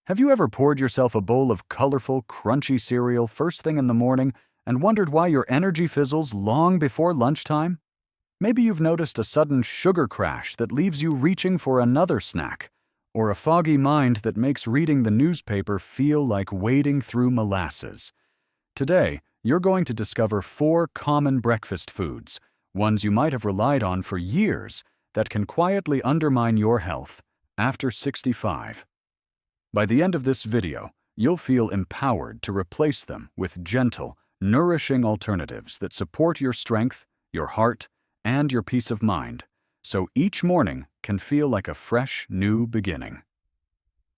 Have you ever poured yourself a bowl of colorful, crunchy cereal first thing in the morning and wondered why your energy fizzles long before lunchtime? Maybe you've noticed a sudden sugar crash that leaves you reaching for another snack, or a foggy mind that makes reading the newspaper feel like wading through molasses. Today, you're going to discover 4 common breakfast foods, ones you might have relied on for years, that can quietly undermine your health after 65. By the end of this video, you'll feel empowered to replace them with gentle, nourishing alternatives that support your strength, your heart, and your peace of mind, so each morning can feel like a fresh, new beginning.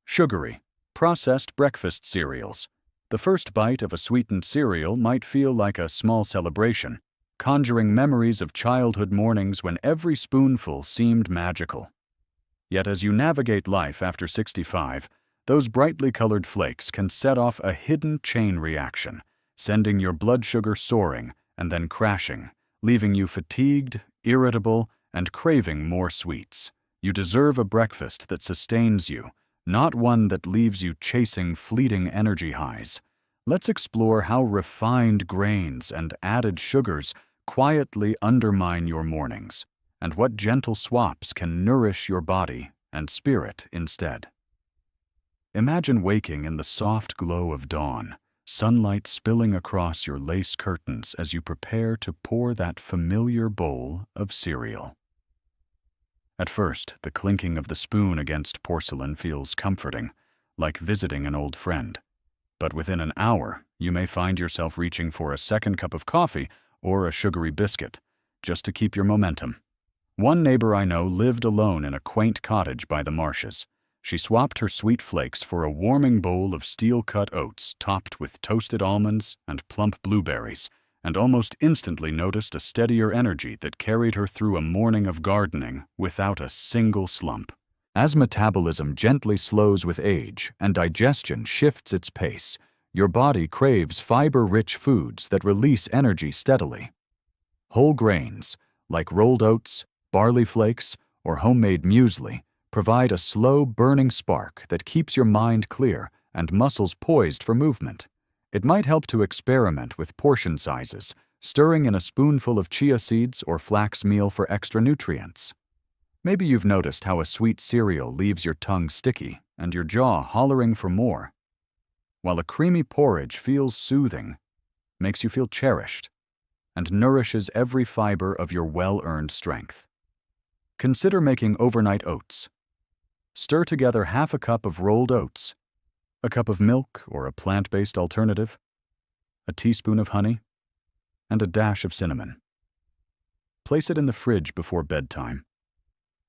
Sugary, processed breakfast cereals. The first bite of a sweetened cereal might feel like a small celebration, conjuring memories of childhood mornings when every spoonful seemed magical. Yet as you navigate life after 65, those brightly colored flakes can set off a hidden chain reaction, sending your blood sugar soaring and then crashing, leaving you fatigued, irritable, and craving more sweets. You deserve a breakfast that sustains you, not one that leaves you chasing fleeting energy highs. Let's explore how refined grains and added sugars quietly undermine your mornings, and what gentle swaps can nourish your body and spirit instead. Imagine waking in the soft glow of dawn, sunlight spilling across your lace curtains as you prepare to pour that familiar bowl of cereal. At first, the clinking of the spoon against porcelain feels comforting, like visiting an old friend. But within an hour, you may find yourself reaching for a second cup of coffee or a sugary biscuit, just to keep your momentum. One neighbor I know lived alone in a quaint cottage by the marshes. She swapped her sweet flakes for a warming bowl of steel-cut oats topped with toasted almonds and plump blueberries, and almost instantly noticed a steadier energy that carried her through a morning of gardening without a single slump. As metabolism gently slows with age and digestion shifts its pace, your body craves fiber-rich foods that release energy steadily. Whole grains, like rolled oats, barley flakes, or homemade muesli, provide a slow, burning spark that keeps your mind clear and muscles poised for movement. It might help to experiment with portion sizes, stirring in a spoonful of chia seeds or flax meal for extra nutrients. Maybe you've noticed how a sweet cereal leaves your tongue sticky and your jaw hollering for more, while a creamy porridge feels soothing, makes you feel cherished, and nourishes every fiber of your well-earned strength. Consider making overnight oats. Stir together half a cup of rolled oats, a cup of milk or a plant-based alternative, a teaspoon of honey, and a dash of cinnamon. Place it in the fridge before bedtime,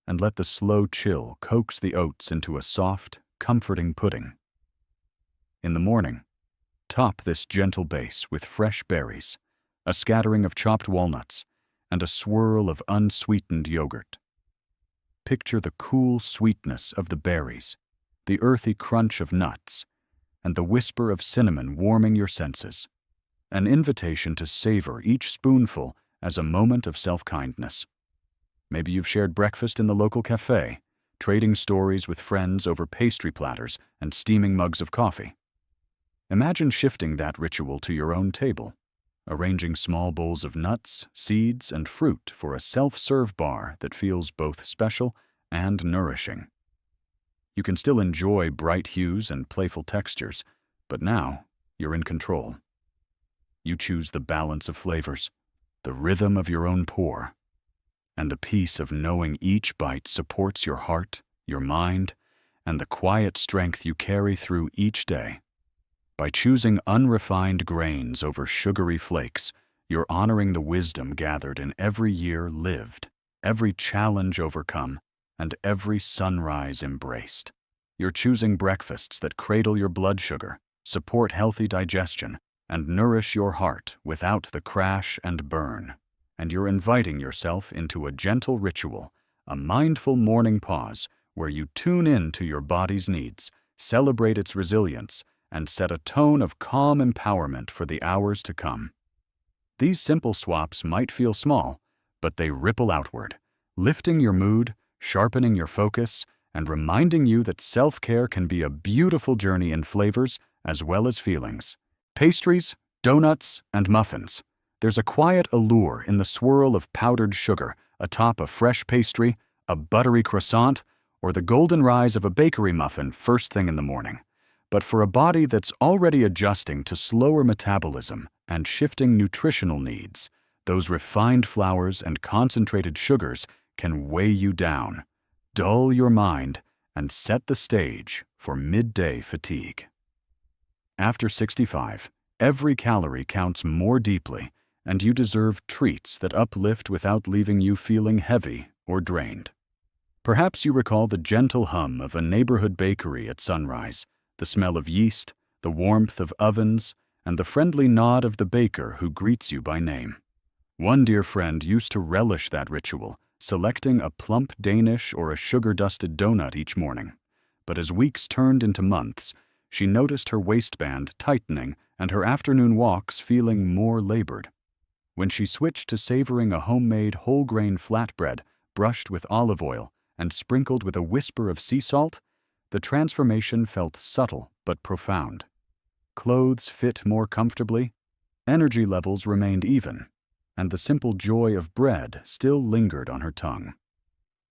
and let the slow chill coax the oats into a soft, comforting pudding. In the morning, top this gentle base with fresh berries, a scattering of chopped walnuts, and a swirl of unsweetened yogurt. Picture the cool sweetness of the berries, the earthy crunch of nuts, and the whisper of cinnamon warming your senses. An invitation to savor each spoonful as a moment of self-kindness. Maybe you've shared breakfast in the local cafe, trading stories with friends over pastry platters and steaming mugs of coffee. Imagine shifting that ritual to your own table, arranging small bowls of nuts, seeds, and fruit for a self-serve bar that feels both special and nourishing. You can still enjoy bright hues and playful textures, but now you're in control. You choose the balance of flavors, the rhythm of your own pour, and the peace of knowing each bite supports your heart, your mind, and the quiet strength you carry through each day. By choosing unrefined grains over sugary flakes, you're honoring the wisdom gathered in every year lived, every challenge overcome, and every sunrise embraced. You're choosing breakfasts that cradle your blood sugar, support healthy digestion, and nourish your heart without the crash and burn. And you're inviting yourself into a gentle ritual, a mindful morning pause where you tune in to your body's needs, celebrate its resilience, and set a tone of calm empowerment for the hours to come. These simple swaps might feel small, but they ripple outward, lifting your mood, sharpening your focus, and reminding you that self-care can be a beautiful journey in flavors as well as feelings. Pastries, donuts, and muffins. There's a quiet allure in the swirl of powdered sugar atop a fresh pastry, a buttery croissant, or the golden rise of a bakery muffin first thing in the morning. But for a body that's already adjusting to slower metabolism and shifting nutritional needs, those refined flours and concentrated sugars can weigh you down, dull your mind, and set the stage for midday fatigue. After 65, every calorie counts more deeply, and you deserve treats that uplift without leaving you feeling heavy or drained. Perhaps you recall the gentle hum of a neighborhood bakery at sunrise, the smell of yeast, the warmth of ovens, and the friendly nod of the baker who greets you by name. One dear friend used to relish that ritual, selecting a plump Danish or a sugar-dusted donut each morning. But as weeks turned into months, she noticed her waistband tightening and her afternoon walks feeling more labored. When she switched to savoring a homemade whole-grain flatbread brushed with olive oil and sprinkled with a whisper of sea salt, the transformation felt subtle but profound. Clothes fit more comfortably, energy levels remained even, and the simple joy of bread still lingered on her tongue.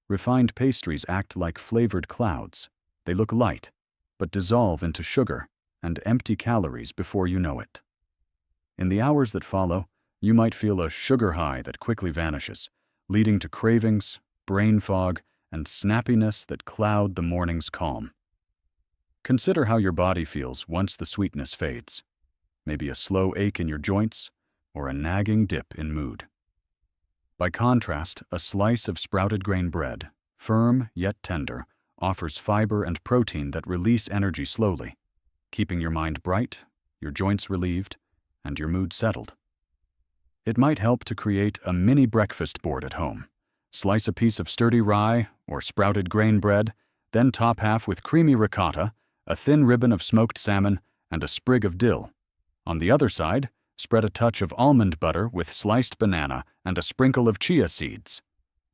Refined pastries act like flavored clouds. They look light, but dissolve into sugar and empty calories before you know it. In the hours that follow, you might feel a sugar high that quickly vanishes, leading to cravings, brain fog, and snappiness that cloud the morning's calm. Consider how your body feels once the sweetness fades. Maybe a slow ache in your joints, or a nagging dip in mood. By contrast, a slice of sprouted grain bread, firm yet tender, offers fiber and protein that release energy slowly, keeping your mind bright, your joints relieved, and your mood settled. It might help to create a mini breakfast board at home. Slice a piece of sturdy rye or sprouted grain bread, then top half with creamy ricotta, a thin ribbon of smoked salmon, and a sprig of dill. On the other side, spread a touch of almond butter with sliced banana and a sprinkle of chia seeds.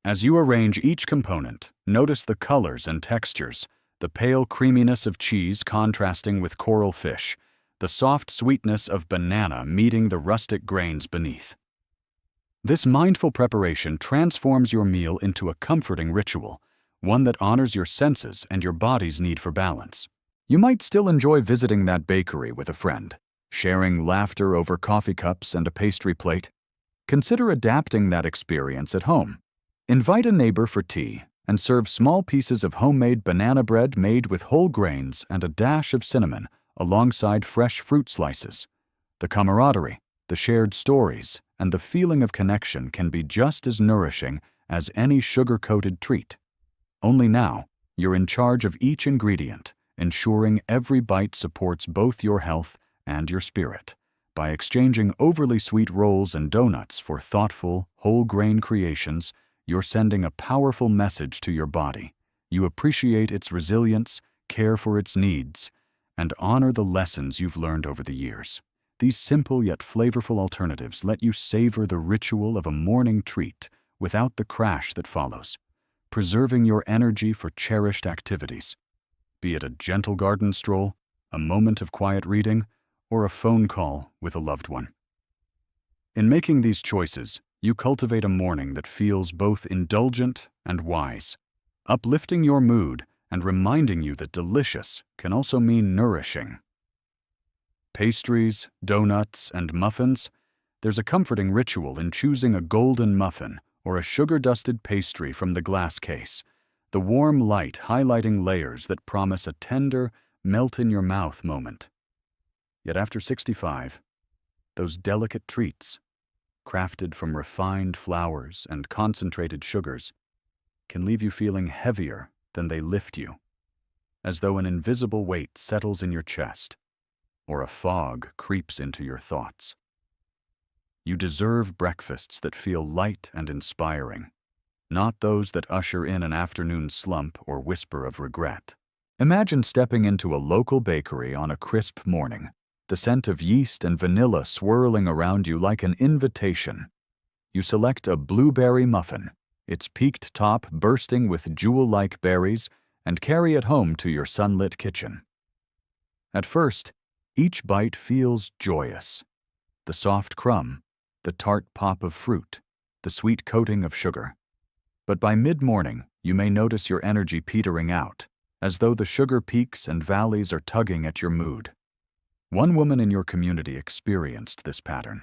As you arrange each component, notice the colors and textures, the pale creaminess of cheese contrasting with coral fish, the soft sweetness of banana meeting the rustic grains beneath. This mindful preparation transforms your meal into a comforting ritual, one that honors your senses and your body's need for balance. You might still enjoy visiting that bakery with a friend, sharing laughter over coffee cups and a pastry plate. Consider adapting that experience at home. Invite a neighbor for tea and serve small pieces of homemade banana bread made with whole grains and a dash of cinnamon alongside fresh fruit slices. The camaraderie, the shared stories, and the feeling of connection can be just as nourishing as any sugar-coated treat. Only now, you're in charge of each ingredient, ensuring every bite supports both your health and your spirit. By exchanging overly sweet rolls and donuts for thoughtful, whole-grain creations, you're sending a powerful message to your body. You appreciate its resilience, care for its needs, and honor the lessons you've learned over the years. These simple yet flavorful alternatives let you savor the ritual of a morning treat without the crash that follows, preserving your energy for cherished activities, be it a gentle garden stroll, a moment of quiet reading, or a phone call with a loved one. In making these choices, you cultivate a morning that feels both indulgent and wise, uplifting your mood and reminding you that delicious can also mean nourishing. Pastries, donuts, and muffins, there's a comforting ritual in choosing a golden muffin or a sugar-dusted pastry from the glass case, the warm light highlighting layers that promise a tender, melt-in-your-mouth moment. Yet after 65, those delicate treats, crafted from refined flours and concentrated sugars, can leave you feeling heavier than they lift you, as though an invisible weight settles in your chest, or a fog creeps into your thoughts. You deserve breakfasts that feel light and inspiring, not those that usher in an afternoon slump or whisper of regret. Imagine stepping into a local bakery on a crisp morning, the scent of yeast and vanilla swirling around you like an invitation. You select a blueberry muffin, its peaked top bursting with jewel-like berries and carry it home to your sunlit kitchen. At first, each bite feels joyous. The soft crumb, the tart pop of fruit, the sweet coating of sugar. But by mid-morning, you may notice your energy petering out, as though the sugar peaks and valleys are tugging at your mood. One woman in your community experienced this pattern.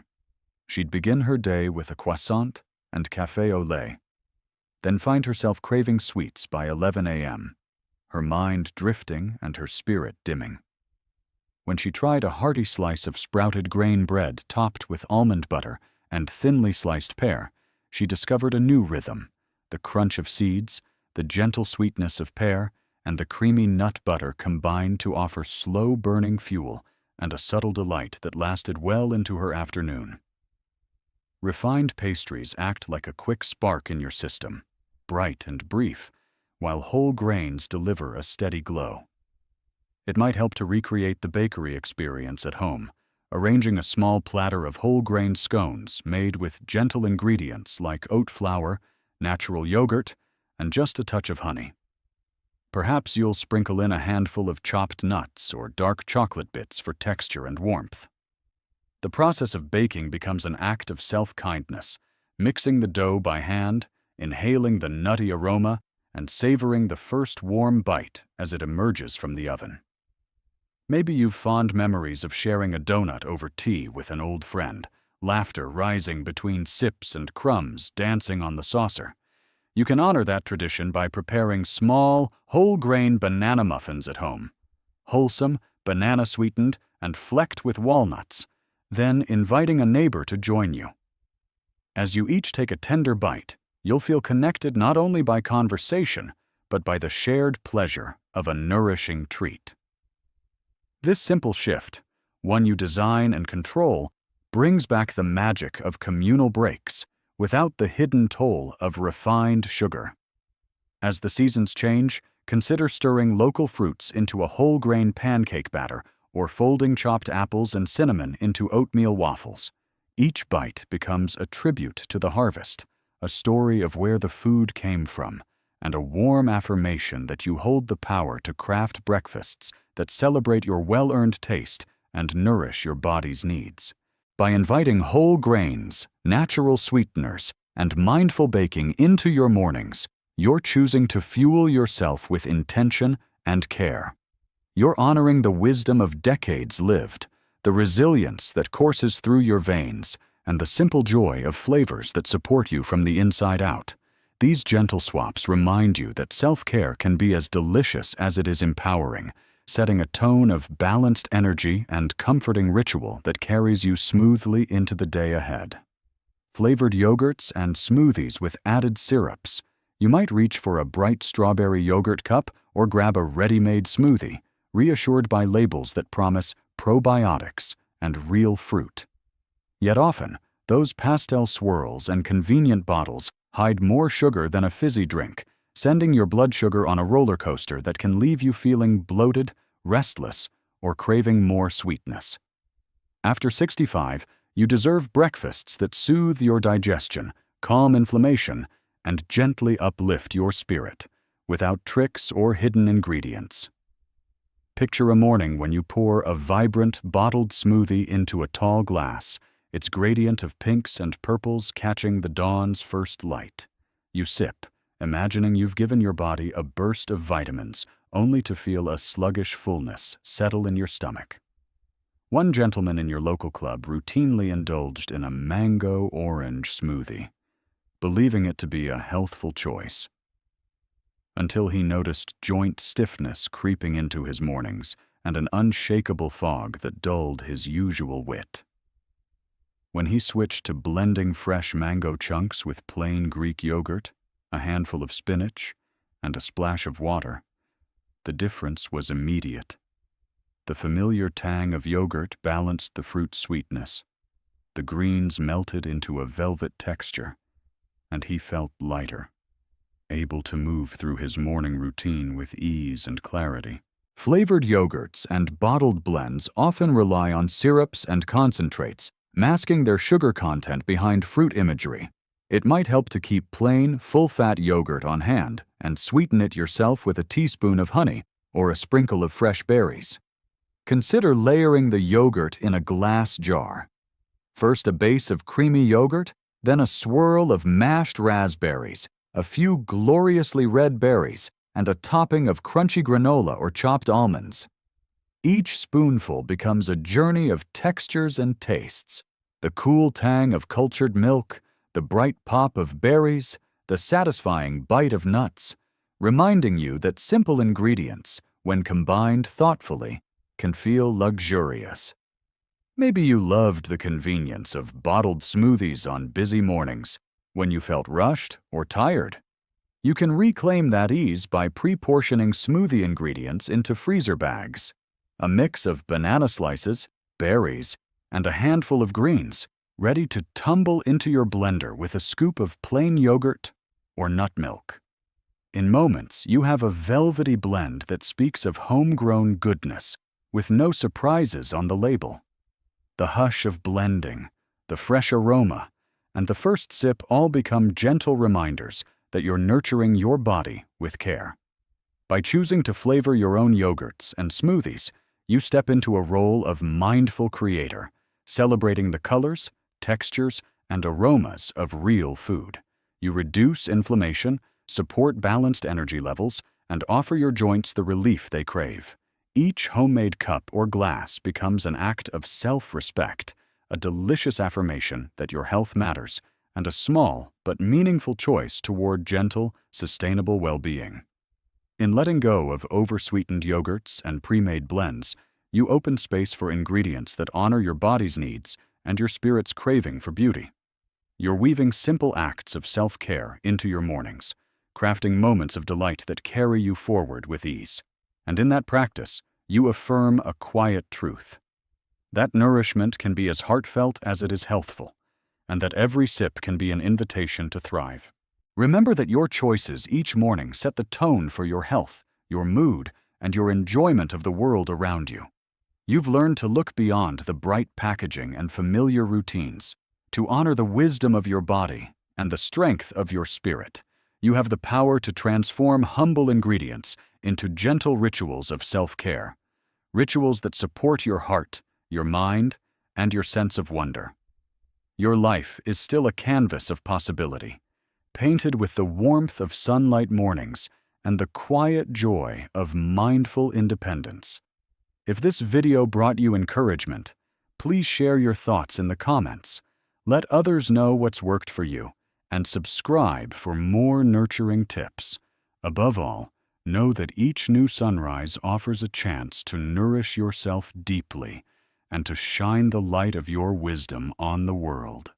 She'd begin her day with a croissant and café au lait, then find herself craving sweets by 11 a.m., her mind drifting and her spirit dimming. When she tried a hearty slice of sprouted grain bread topped with almond butter and thinly sliced pear, she discovered a new rhythm: the crunch of seeds, the gentle sweetness of pear, and the creamy nut butter combined to offer slow-burning fuel and a subtle delight that lasted well into her afternoon. Refined pastries act like a quick spark in your system, bright and brief, while whole grains deliver a steady glow. It might help to recreate the bakery experience at home, arranging a small platter of whole grain scones made with gentle ingredients like oat flour, natural yogurt, and just a touch of honey. Perhaps you'll sprinkle in a handful of chopped nuts or dark chocolate bits for texture and warmth. The process of baking becomes an act of self-kindness, mixing the dough by hand, inhaling the nutty aroma, and savoring the first warm bite as it emerges from the oven. Maybe you've fond memories of sharing a donut over tea with an old friend, laughter rising between sips and crumbs dancing on the saucer. You can honor that tradition by preparing small, whole-grain banana muffins at home. Wholesome, banana-sweetened, and flecked with walnuts, then inviting a neighbor to join you. As you each take a tender bite, you'll feel connected not only by conversation, but by the shared pleasure of a nourishing treat. This simple shift, one you design and control, brings back the magic of communal breaks without the hidden toll of refined sugar. As the seasons change, consider stirring local fruits into a whole-grain pancake batter or folding chopped apples and cinnamon into oatmeal waffles. Each bite becomes a tribute to the harvest, a story of where the food came from, and a warm affirmation that you hold the power to craft breakfasts that celebrate your well-earned taste and nourish your body's needs. By inviting whole grains, natural sweeteners, and mindful baking into your mornings, you're choosing to fuel yourself with intention and care. You're honoring the wisdom of decades lived, the resilience that courses through your veins, and the simple joy of flavors that support you from the inside out. These gentle swaps remind you that self-care can be as delicious as it is empowering, setting a tone of balanced energy and comforting ritual that carries you smoothly into the day ahead. Flavored yogurts and smoothies with added syrups. You might reach for a bright strawberry yogurt cup or grab a ready-made smoothie, reassured by labels that promise probiotics and real fruit. Yet often, those pastel swirls and convenient bottles hide more sugar than a fizzy drink, sending your blood sugar on a roller coaster that can leave you feeling bloated, restless, or craving more sweetness. After 65, you deserve breakfasts that soothe your digestion, calm inflammation, and gently uplift your spirit, without tricks or hidden ingredients. Picture a morning when you pour a vibrant, bottled smoothie into a tall glass, its gradient of pinks and purples catching the dawn's first light. You sip, imagining you've given your body a burst of vitamins, only to feel a sluggish fullness settle in your stomach. One gentleman in your local club routinely indulged in a mango-orange smoothie, believing it to be a healthful choice, until he noticed joint stiffness creeping into his mornings and an unshakable fog that dulled his usual wit. When he switched to blending fresh mango chunks with plain Greek yogurt, a handful of spinach, and a splash of water, the difference was immediate. The familiar tang of yogurt balanced the fruit's sweetness. The greens melted into a velvet texture, and he felt lighter, able to move through his morning routine with ease and clarity. Flavored yogurts and bottled blends often rely on syrups and concentrates, masking their sugar content behind fruit imagery. It might help to keep plain, full-fat yogurt on hand and sweeten it yourself with a teaspoon of honey or a sprinkle of fresh berries. Consider layering the yogurt in a glass jar. First a base of creamy yogurt, then a swirl of mashed raspberries, a few gloriously red berries, and a topping of crunchy granola or chopped almonds. Each spoonful becomes a journey of textures and tastes. The cool tang of cultured milk, the bright pop of berries, the satisfying bite of nuts, reminding you that simple ingredients, when combined thoughtfully, can feel luxurious. Maybe you loved the convenience of bottled smoothies on busy mornings when you felt rushed or tired. You can reclaim that ease by pre-portioning smoothie ingredients into freezer bags. A mix of banana slices, berries, and a handful of greens, ready to tumble into your blender with a scoop of plain yogurt or nut milk. In moments, you have a velvety blend that speaks of homegrown goodness, with no surprises on the label. The hush of blending, the fresh aroma, and the first sip all become gentle reminders that you're nurturing your body with care. By choosing to flavor your own yogurts and smoothies, you step into a role of mindful creator, celebrating the colors, textures, and aromas of real food. You reduce inflammation, support balanced energy levels, and offer your joints the relief they crave. Each homemade cup or glass becomes an act of self-respect, a delicious affirmation that your health matters, and a small but meaningful choice toward gentle, sustainable well-being. In letting go of oversweetened yogurts and pre-made blends, you open space for ingredients that honor your body's needs and your spirit's craving for beauty. You're weaving simple acts of self-care into your mornings, crafting moments of delight that carry you forward with ease. And in that practice, you affirm a quiet truth. That nourishment can be as heartfelt as it is healthful, and that every sip can be an invitation to thrive. Remember that your choices each morning set the tone for your health, your mood, and your enjoyment of the world around you. You've learned to look beyond the bright packaging and familiar routines, to honor the wisdom of your body and the strength of your spirit. You have the power to transform humble ingredients into gentle rituals of self-care, rituals that support your heart, your mind, and your sense of wonder. Your life is still a canvas of possibility, painted with the warmth of sunlight mornings and the quiet joy of mindful independence. If this video brought you encouragement, please share your thoughts in the comments. Let others know what's worked for you, and subscribe for more nurturing tips. Above all, know that each new sunrise offers a chance to nourish yourself deeply and to shine the light of your wisdom on the world.